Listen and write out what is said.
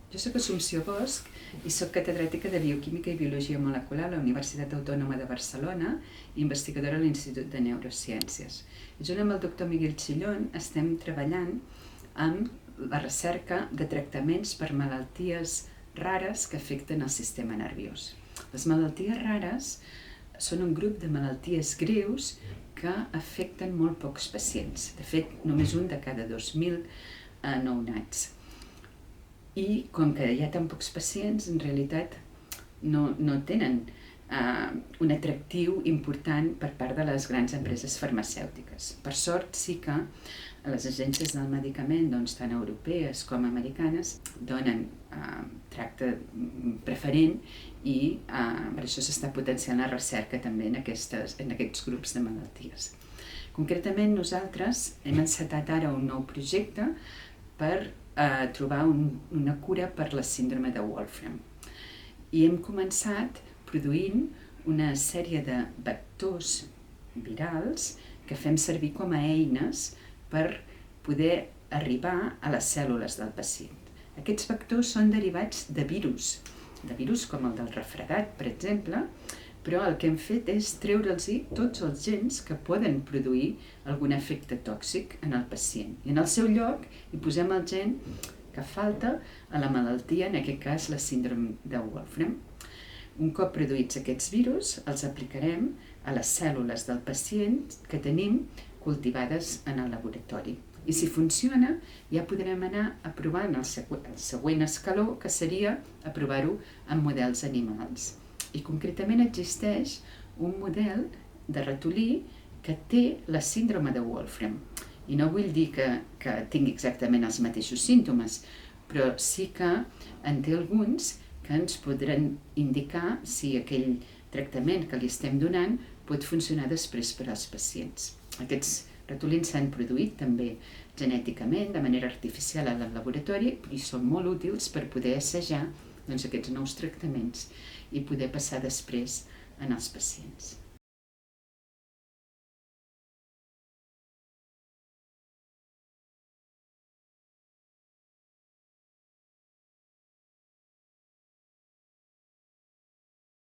Jo soc Assumpció Bosch i soc catedràtica de Bioquímica i Biologia Molecular a la Universitat Autònoma de Barcelona i investigadora a l'Institut de Neurociències. Junt amb el doctor Miguel Chillón estem treballant amb la recerca de tractaments per malalties rares que afecten el sistema nerviós. Les malalties rares són un grup de malalties greus que afecten molt pocs pacients. De fet, només un de cada 2.000 nounats. I com que hi ha tan pocs pacients, en realitat no tenen un atractiu important per part de les grans empreses farmacèutiques. Per sort, sí que les agències del medicament, tant europees com americanes, donen tracte preferent i per això s'està potenciant la recerca també en aquests grups de malalties. Concretament, nosaltres hem encetat ara un nou projecte per trobar una cura per la síndrome de Wolfram. I hem començat produint una sèrie de vectors virals que fem servir com a eines per poder arribar a les cèl·lules del pacient. Aquests vectors són derivats de virus com el del refredat, per exemple, però el que hem fet és treure'ls tots els gens que poden produir algun efecte tòxic en el pacient. I en el seu lloc hi posem el gen que falta a la malaltia, en aquest cas la síndrome de Wolfram. Un cop produïts aquests virus, els aplicarem a les cèl·lules del pacient que tenim cultivades en el laboratori. I si funciona, ja podrem anar aprovant el següent escaló, que seria aprovar-ho en models animals. I concretament existeix un model de ratolí que té la síndrome de Wolfram. I no vull dir que tingui exactament els mateixos símptomes, però sí que en té alguns que ens podran indicar si aquell tractament que li estem donant pot funcionar després per als pacients. Aquests ratolins s'han produït també genèticament, de manera artificial al laboratori, i són molt útils per poder assajar aquests nous tractaments i poder passar després en els pacients.